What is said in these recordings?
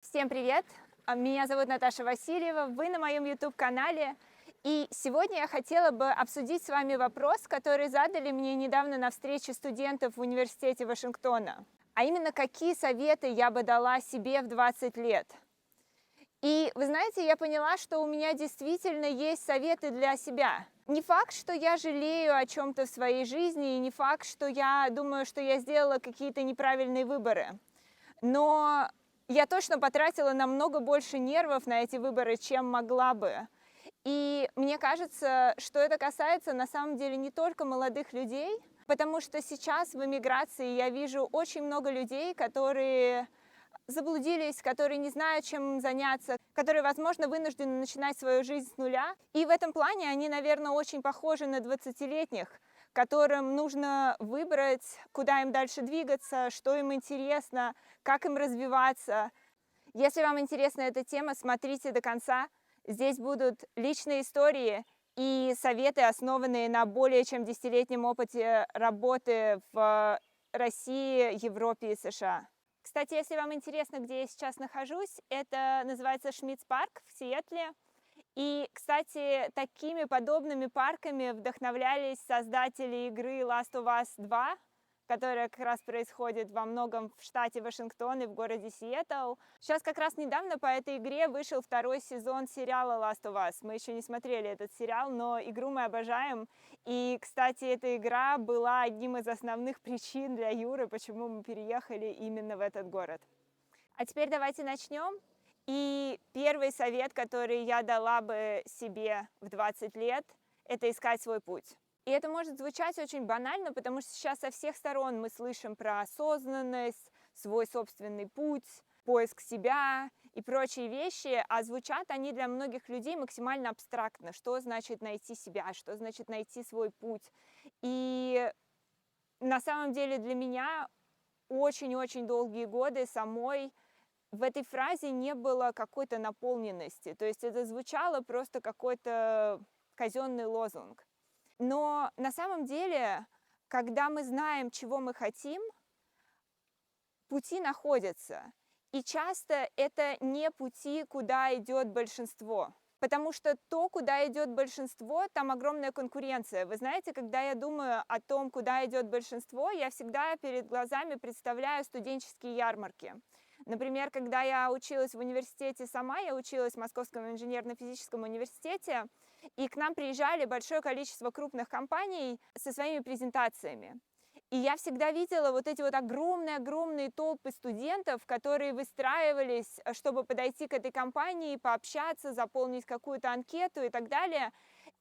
Всем привет! Меня зовут Наташа Васильева, вы на моем YouTube-канале. И сегодня я хотела бы обсудить с вами вопрос, который задали мне недавно на встрече студентов в университете Вашингтона. А именно, какие советы я бы дала себе в 20 лет? И вы знаете, я поняла, что у меня действительно есть советы для себя. Не факт, что я жалею о чем-то в своей жизни, и не факт, что я думаю, что я сделала какие-то неправильные выборы. Но я точно потратила намного больше нервов на эти выборы, чем могла бы. И мне кажется, что это касается на самом деле не только молодых людей, потому что сейчас в эмиграции я вижу очень много людей, которые заблудились, которые не знают, чем заняться, которые, возможно, вынуждены начинать свою жизнь с нуля. И в этом плане они, наверное, очень похожи на 20-летних, которым нужно выбрать, куда им дальше двигаться, что им интересно, как им развиваться. Если вам интересна эта тема, смотрите до конца. Здесь будут личные истории и советы, основанные на более чем 10-летнем опыте работы в России, Европе и США. Кстати, если вам интересно, где я сейчас нахожусь, это называется Шмидц парк в Сиэтле. И, кстати, такими подобными парками вдохновлялись создатели игры Last of Us 2, которая как раз происходит во многом в штате Вашингтон и в городе Сиэтл. Сейчас как раз недавно по этой игре вышел второй сезон сериала Last of Us. Мы еще не смотрели этот сериал, но игру мы обожаем. И, кстати, эта игра была одним из основных причин для Юры, почему мы переехали именно в этот город. А теперь давайте начнем. И первый совет, который я дала бы себе в 20 лет, это искать свой путь. И это может звучать очень банально, потому что сейчас со всех сторон мы слышим про осознанность, свой собственный путь, поиск себя и прочие вещи, а звучат они для многих людей максимально абстрактно. Что значит найти себя, что значит найти свой путь. И на самом деле для меня очень-очень долгие годы самой в этой фразе не было какой-то наполненности. То есть это звучало просто какой-то казенный лозунг. Но на самом деле, когда мы знаем, чего мы хотим, пути находятся. И часто это не пути, куда идет большинство. Потому что то, куда идет большинство, там огромная конкуренция. Вы знаете, когда я думаю о том, куда идет большинство, я всегда перед глазами представляю студенческие ярмарки. Например, когда я училась в университете сама, я училась в Московском инженерно-физическом университете, и к нам приезжали большое количество крупных компаний со своими презентациями. И я всегда видела вот эти вот огромные-огромные толпы студентов, которые выстраивались, чтобы подойти к этой компании, пообщаться, заполнить какую-то анкету и так далее.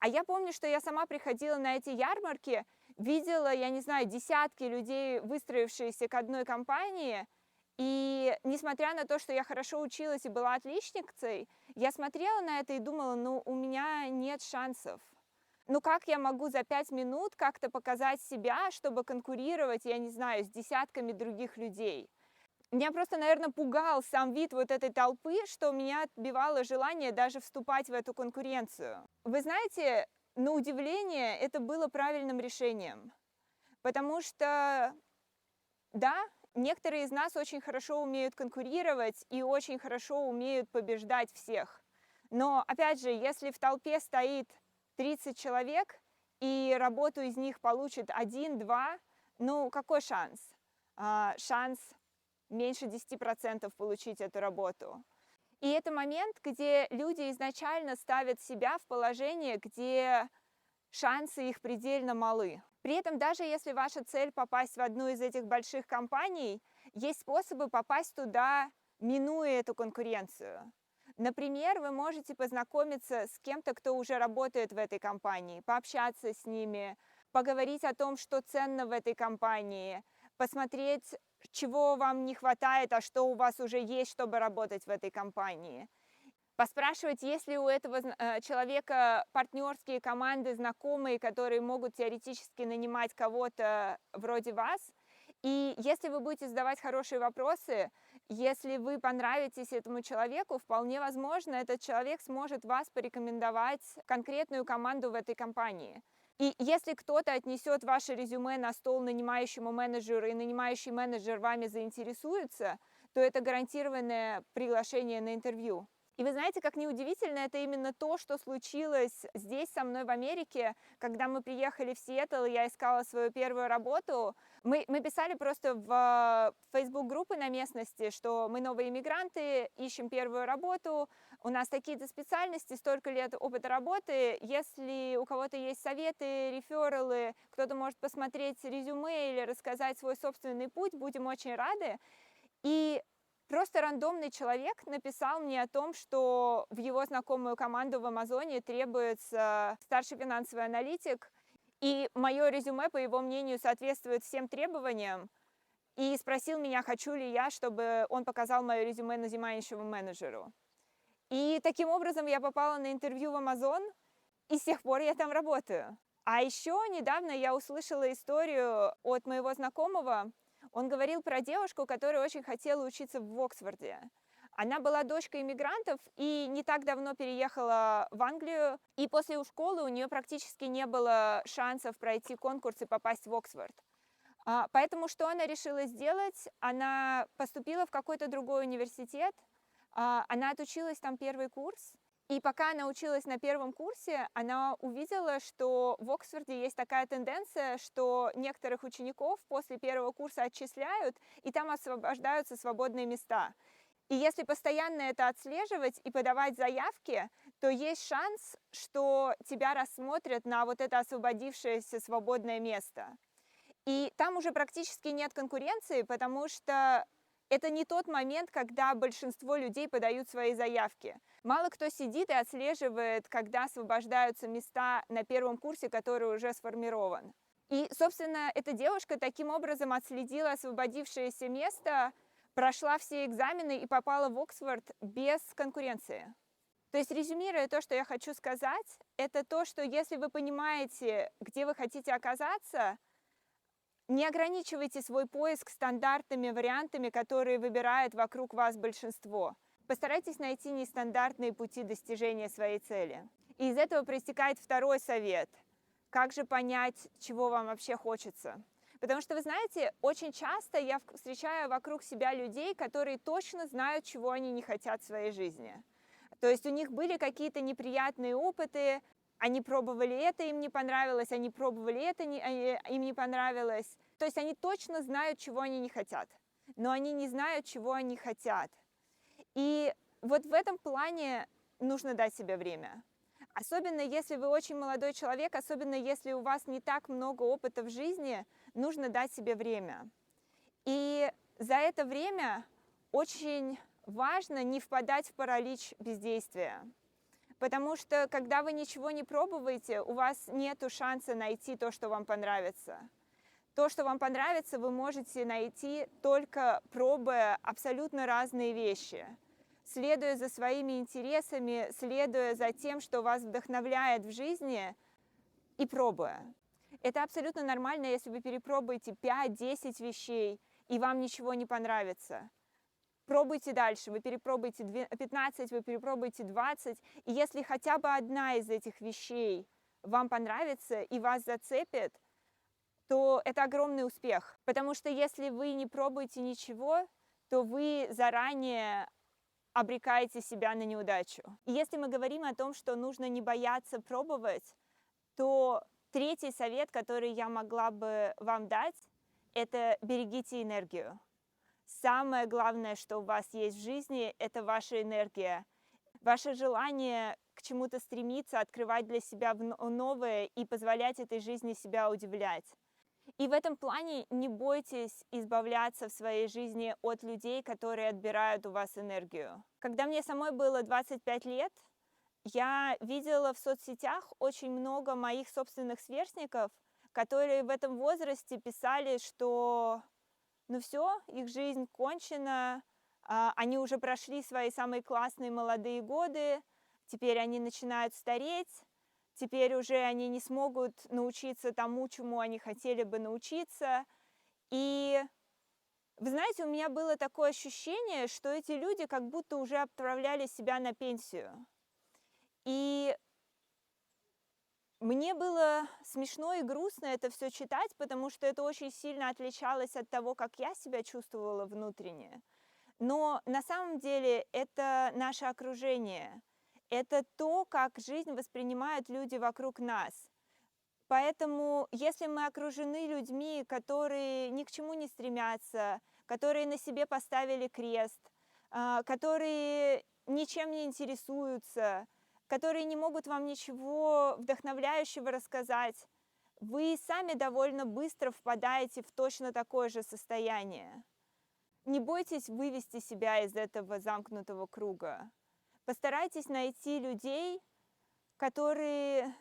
А я помню, что я сама приходила на эти ярмарки, видела, я не знаю, десятки людей, выстроившиеся к одной компании. И несмотря на то, что я хорошо училась и была отличницей, я смотрела на это и думала, ну, у меня нет шансов. Ну, как я могу за 5 минут как-то показать себя, чтобы конкурировать, я не знаю, с десятками других людей? Меня просто, наверное, пугал сам вид вот этой толпы, что меня отбивало желание даже вступать в эту конкуренцию. Вы знаете, на удивление, это было правильным решением. Потому что, да, некоторые из нас очень хорошо умеют конкурировать и очень хорошо умеют побеждать всех. Но, опять же, если в толпе стоит 30 человек, и работу из них получит 1-2, ну какой шанс? Шанс меньше 10% получить эту работу. И это момент, где люди изначально ставят себя в положение, где шансы их предельно малы. При этом, даже если ваша цель попасть в одну из этих больших компаний, есть способы попасть туда, минуя эту конкуренцию. Например, вы можете познакомиться с кем-то, кто уже работает в этой компании, пообщаться с ними, поговорить о том, что ценно в этой компании, посмотреть, чего вам не хватает, а что у вас уже есть, чтобы работать в этой компании. Поспрашивать, есть ли у этого человека партнерские команды, знакомые, которые могут теоретически нанимать кого-то вроде вас. И если вы будете задавать хорошие вопросы, если вы понравитесь этому человеку, вполне возможно, этот человек сможет вас порекомендовать в конкретную команду в этой компании. И если кто-то отнесет ваше резюме на стол нанимающему менеджеру, и нанимающий менеджер вами заинтересуется, то это гарантированное приглашение на интервью. И вы знаете, как неудивительно, это именно то, что случилось здесь со мной в Америке, когда мы приехали в Сиэтл, и я искала свою первую работу. Мы писали просто в Facebook-группы на местности, что мы новые иммигранты, ищем первую работу, у нас такие-то специальности, столько лет опыта работы. Если у кого-то есть советы, рефералы, кто-то может посмотреть резюме или рассказать свой собственный путь, будем очень рады. И просто рандомный человек написал мне о том, что в его знакомую команду в Амазоне требуется старший финансовый аналитик, и мое резюме, по его мнению, соответствует всем требованиям, и спросил меня, хочу ли я, чтобы он показал мое резюме назимающему менеджеру. И таким образом я попала на интервью в Амазон, и с тех пор я там работаю. А еще недавно я услышала историю от моего знакомого. Он говорил про девушку, которая очень хотела учиться в Оксфорде. Она была дочкой иммигрантов и не так давно переехала в Англию. И после школы у нее практически не было шансов пройти конкурс и попасть в Оксфорд. Поэтому что она решила сделать? Она поступила в какой-то другой университет. Она отучилась там первый курс. И пока она училась на первом курсе, она увидела, что в Оксфорде есть такая тенденция, что некоторых учеников после первого курса отчисляют, и там освобождаются свободные места. И если постоянно это отслеживать и подавать заявки, то есть шанс, что тебя рассмотрят на вот это освободившееся свободное место. И там уже практически нет конкуренции, потому что это не тот момент, когда большинство людей подают свои заявки. Мало кто сидит и отслеживает, когда освобождаются места на первом курсе, который уже сформирован. И, собственно, эта девушка таким образом отследила освободившееся место, прошла все экзамены и попала в Оксфорд без конкуренции. То есть, резюмируя то, что я хочу сказать, это то, что если вы понимаете, где вы хотите оказаться, не ограничивайте свой поиск стандартными вариантами, которые выбирает вокруг вас большинство. Постарайтесь найти нестандартные пути достижения своей цели. И из этого проистекает второй совет. Как же понять, чего вам вообще хочется? Потому что, вы знаете, очень часто я встречаю вокруг себя людей, которые точно знают, чего они не хотят в своей жизни. То есть у них были какие-то неприятные опыты, они пробовали это, им не понравилось, они пробовали это, им не понравилось. То есть они точно знают, чего они не хотят, но они не знают, чего они хотят. И вот в этом плане нужно дать себе время. Особенно если вы очень молодой человек, особенно если у вас не так много опыта в жизни, нужно дать себе время. И за это время очень важно не впадать в паралич бездействия. Потому что, когда вы ничего не пробуете, у вас нет шанса найти то, что вам понравится. То, что вам понравится, вы можете найти только пробуя абсолютно разные вещи, следуя за своими интересами, следуя за тем, что вас вдохновляет в жизни, и пробуя. Это абсолютно нормально, если вы перепробуете 5-10 вещей, и вам ничего не понравится. Пробуйте дальше, вы перепробуйте 15, вы перепробуйте 20, и если хотя бы одна из этих вещей вам понравится и вас зацепит, то это огромный успех. Потому что если вы не пробуете ничего, то вы заранее обрекаете себя на неудачу. И если мы говорим о том, что нужно не бояться пробовать, то третий совет, который я могла бы вам дать, это берегите энергию. Самое главное, что у вас есть в жизни, это ваша энергия, ваше желание к чему-то стремиться, открывать для себя новое и позволять этой жизни себя удивлять. И в этом плане не бойтесь избавляться в своей жизни от людей, которые отбирают у вас энергию. Когда мне самой было 25 лет, я видела в соцсетях очень много моих собственных сверстников, которые в этом возрасте писали, что ну все, их жизнь кончена, они уже прошли свои самые классные молодые годы, теперь они начинают стареть, теперь уже они не смогут научиться тому, чему они хотели бы научиться. И вы знаете, у меня было такое ощущение, что эти люди как будто уже отправляли себя на пенсию. И мне было смешно и грустно это все читать, потому что это очень сильно отличалось от того, как я себя чувствовала внутренне. Но на самом деле это наше окружение, это то, как жизнь воспринимают люди вокруг нас. Поэтому, если мы окружены людьми, которые ни к чему не стремятся, которые на себе поставили крест, которые ничем не интересуются, которые не могут вам ничего вдохновляющего рассказать, вы сами довольно быстро впадаете в точно такое же состояние. Не бойтесь вывести себя из этого замкнутого круга. Постарайтесь найти людей, которые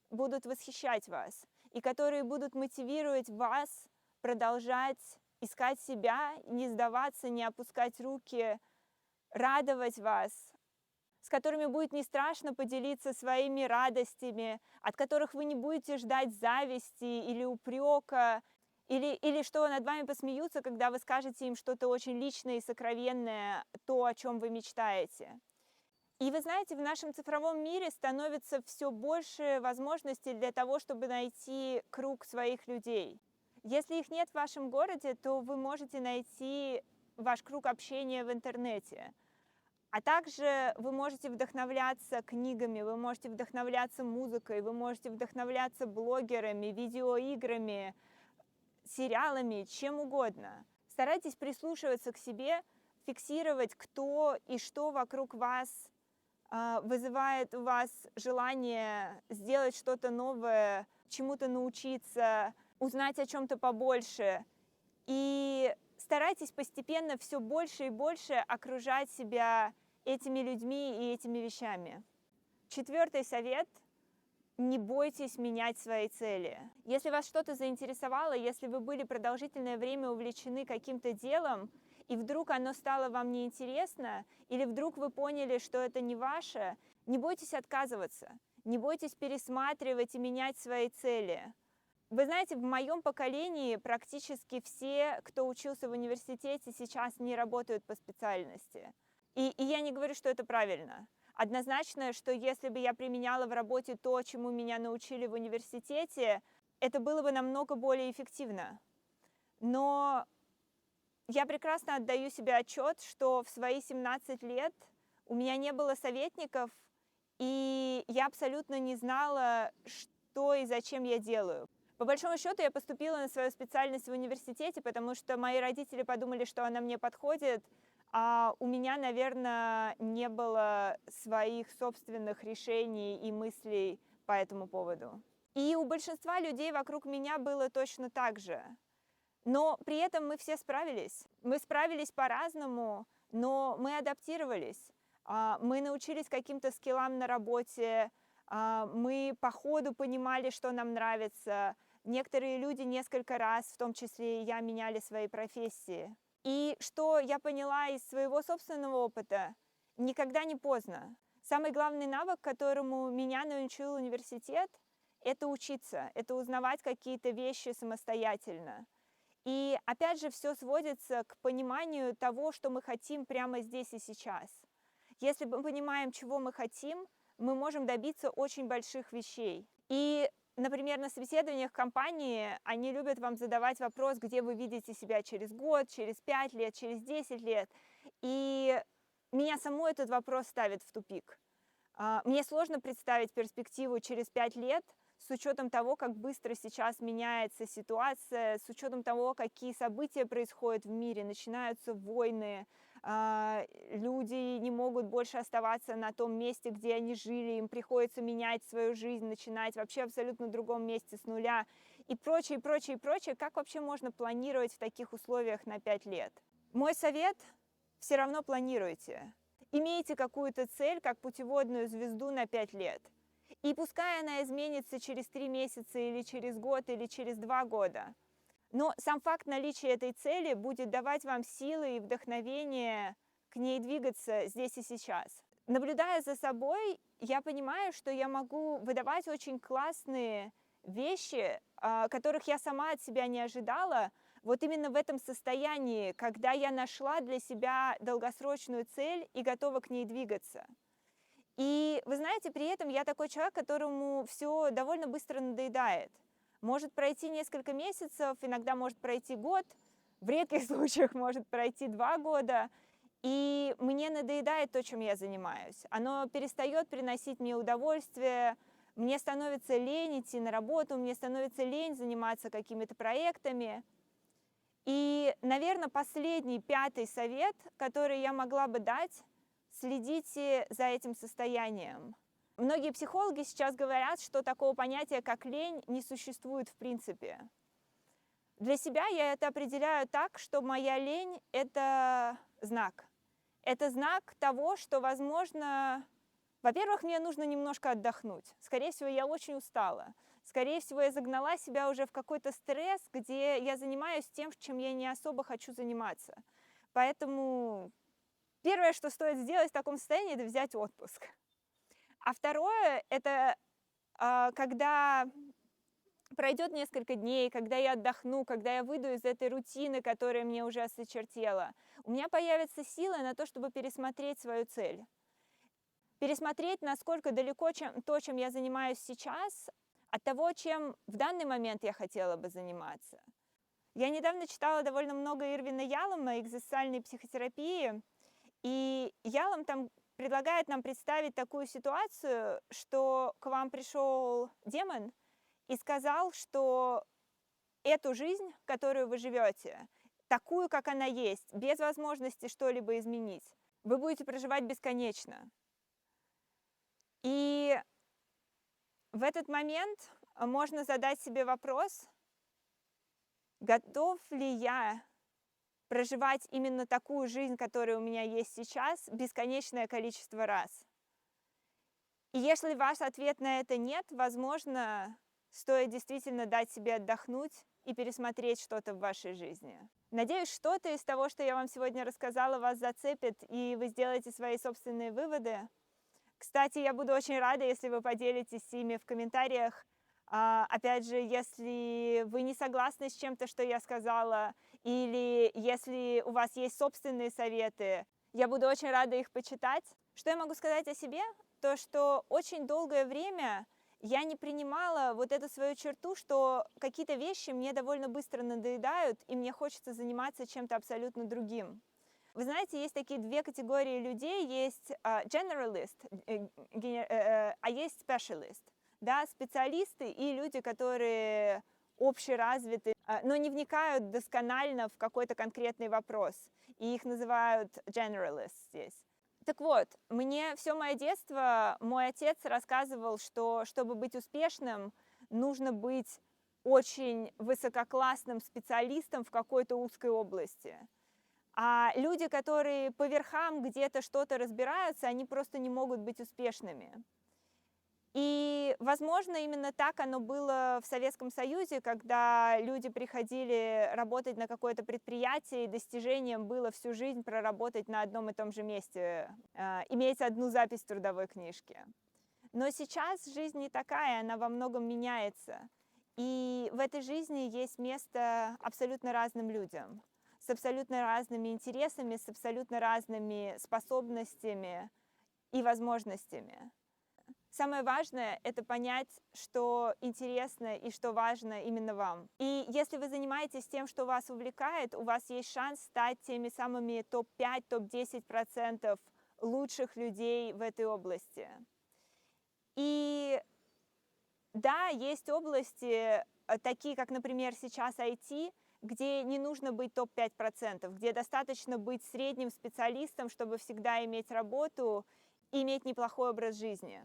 будут восхищать вас и которые будут мотивировать вас продолжать искать себя, не сдаваться, не опускать руки, радовать вас, с которыми будет не страшно поделиться своими радостями, от которых вы не будете ждать зависти или упрека, или что над вами посмеются, когда вы скажете им что-то очень личное и сокровенное, то, о чем вы мечтаете. И вы знаете, в нашем цифровом мире становится все больше возможностей для того, чтобы найти круг своих людей. Если их нет в вашем городе, то вы можете найти ваш круг общения в интернете. А также вы можете вдохновляться книгами, вы можете вдохновляться музыкой, вы можете вдохновляться блогерами, видеоиграми, сериалами, чем угодно. Старайтесь прислушиваться к себе, фиксировать, кто и что вокруг вас вызывает у вас желание сделать что-то новое, чему-то научиться, узнать о чем-то побольше. И старайтесь постепенно все больше и больше окружать себя этими людьми и этими вещами. 4-й совет: не бойтесь менять свои цели. Если вас что-то заинтересовало, если вы были продолжительное время увлечены каким-то делом, и вдруг оно стало вам неинтересно, или вдруг вы поняли, что это не ваше, не бойтесь отказываться, не бойтесь пересматривать и менять свои цели. Вы знаете, в моем поколении практически все, кто учился в университете, сейчас не работают по специальности. И я не говорю, что это правильно. Однозначно, что если бы я применяла в работе то, чему меня научили в университете, это было бы намного более эффективно. Но я прекрасно отдаю себе отчет, что в свои 17 лет у меня не было советников, и я абсолютно не знала, что и зачем я делаю. По большому счету, я поступила на свою специальность в университете, потому что мои родители подумали, что она мне подходит, а у меня, наверное, не было своих собственных решений и мыслей по этому поводу. И у большинства людей вокруг меня было точно так же. Но при этом мы все справились. Мы справились по-разному, но мы адаптировались. Мы научились каким-то скиллам на работе, мы по ходу понимали, что нам нравится. Некоторые люди несколько раз, в том числе и я, меняли свои профессии. И что я поняла из своего собственного опыта: никогда не поздно. Самый главный навык, которому меня научил университет, это учиться, это узнавать какие-то вещи самостоятельно. И опять же, все сводится к пониманию того, что мы хотим прямо здесь и сейчас. Если мы понимаем, чего мы хотим, мы можем добиться очень больших вещей. И, например, на собеседованиях компании они любят вам задавать вопрос, где вы видите себя через год, через 5 лет, через 10 лет. И меня саму этот вопрос ставит в тупик. Мне сложно представить перспективу через 5 лет, с учетом того, как быстро сейчас меняется ситуация, с учетом того, какие события происходят в мире, начинаются войны, люди не могут больше оставаться на том месте, где они жили, им приходится менять свою жизнь, начинать вообще абсолютно в другом месте с нуля и прочее, прочее, прочее. Как вообще можно планировать в таких условиях на 5 лет? Мой совет: все равно планируйте. Имейте какую-то цель, как путеводную звезду на 5 лет. И пускай она изменится через 3 месяца, или через год, или через 2 года. Но сам факт наличия этой цели будет давать вам силы и вдохновение к ней двигаться здесь и сейчас. Наблюдая за собой, я понимаю, что я могу выдавать очень классные вещи, которых я сама от себя не ожидала, вот именно в этом состоянии, когда я нашла для себя долгосрочную цель и готова к ней двигаться. И вы знаете, при этом я такой человек, которому все довольно быстро надоедает. Может пройти несколько месяцев, иногда может пройти год, в редких случаях может пройти 2 года. и мне надоедает то, чем я занимаюсь. Оно перестает приносить мне удовольствие, мне становится лень идти на работу, мне становится лень заниматься какими-то проектами. И, наверное, последний, пятый совет, который я могла бы дать: следите за этим состоянием. Многие психологи сейчас говорят, что такого понятия, как лень, не существует в принципе. Для себя я это определяю так, что моя лень – это знак. Это знак того, что, возможно, во-первых, мне нужно немножко отдохнуть. Скорее всего, я очень устала. Скорее всего, я загнала себя уже в какой-то стресс, где я занимаюсь тем, чем я не особо хочу заниматься. Поэтому первое, что стоит сделать в таком состоянии, это взять отпуск. А второе, это когда пройдет несколько дней, когда я отдохну, когда я выйду из этой рутины, которая мне уже осточертела, у меня появится сила на то, чтобы пересмотреть свою цель. Пересмотреть, насколько далеко то, чем я занимаюсь сейчас, от того, чем в данный момент я хотела бы заниматься. Я недавно читала довольно много Ирвина Ялома «Экзистенциальной психотерапии», и Ялом там предлагает нам представить такую ситуацию, что к вам пришел демон и сказал, что эту жизнь, которую вы живете, такую, как она есть, без возможности что-либо изменить, вы будете проживать бесконечно. И в этот момент можно задать себе вопрос: готов ли я проживать именно такую жизнь, которая у меня есть сейчас, бесконечное количество раз? И если ваш ответ на это нет, возможно, стоит действительно дать себе отдохнуть и пересмотреть что-то в вашей жизни. Надеюсь, что-то из того, что я вам сегодня рассказала, вас зацепит, и вы сделаете свои собственные выводы. Кстати, я буду очень рада, если вы поделитесь ими в комментариях. Опять же, если вы не согласны с чем-то, что я сказала, или если у вас есть собственные советы, я буду очень рада их почитать. Что я могу сказать о себе? То, что очень долгое время я не принимала вот эту свою черту, что какие-то вещи мне довольно быстро надоедают, и мне хочется заниматься чем-то абсолютно другим. Вы знаете, есть такие две категории людей: есть generalist, а есть specialist, да, специалисты и люди, которые общеразвиты, но не вникают досконально в какой-то конкретный вопрос, и их называют generalist здесь. Так вот, мне все мое детство мой отец рассказывал, что чтобы быть успешным, нужно быть очень высококлассным специалистом в какой-то узкой области. А люди, которые по верхам где-то что-то разбираются, они просто не могут быть успешными. И, возможно, именно так оно было в Советском Союзе, когда люди приходили работать на какое-то предприятие, и достижением было всю жизнь проработать на одном и том же месте, иметь одну запись в трудовой книжке. Но сейчас жизнь не такая, она во многом меняется. И в этой жизни есть место абсолютно разным людям, с абсолютно разными интересами, с абсолютно разными способностями и возможностями. Самое важное – это понять, что интересно и что важно именно вам. И если вы занимаетесь тем, что вас увлекает, у вас есть шанс стать теми самыми топ-5, топ-10% лучших людей в этой области. И да, есть области, такие как, например, сейчас IT, где не нужно быть топ-5%, где достаточно быть средним специалистом, чтобы всегда иметь работу и иметь неплохой образ жизни.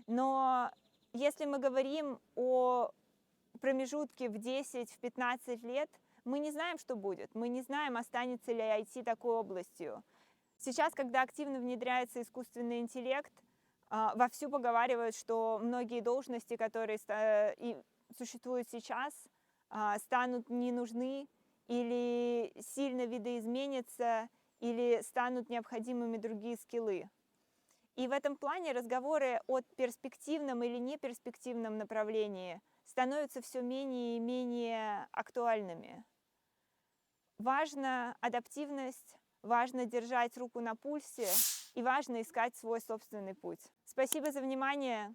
Но если мы говорим о промежутке в 10-15 лет, мы не знаем, что будет. Мы не знаем, останется ли IT такой областью. Сейчас, когда активно внедряется искусственный интеллект, вовсю поговаривают, что многие должности, которые существуют сейчас, станут не нужны или сильно видоизменятся, или станут необходимыми другие скиллы. И в этом плане разговоры о перспективном или неперспективном направлении становятся все менее и менее актуальными. Важна адаптивность, важно держать руку на пульсе и важно искать свой собственный путь. Спасибо за внимание.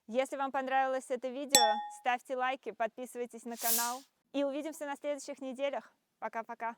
Если вам понравилось это видео, ставьте лайки, подписывайтесь на канал. И увидимся на следующих неделях. Пока-пока.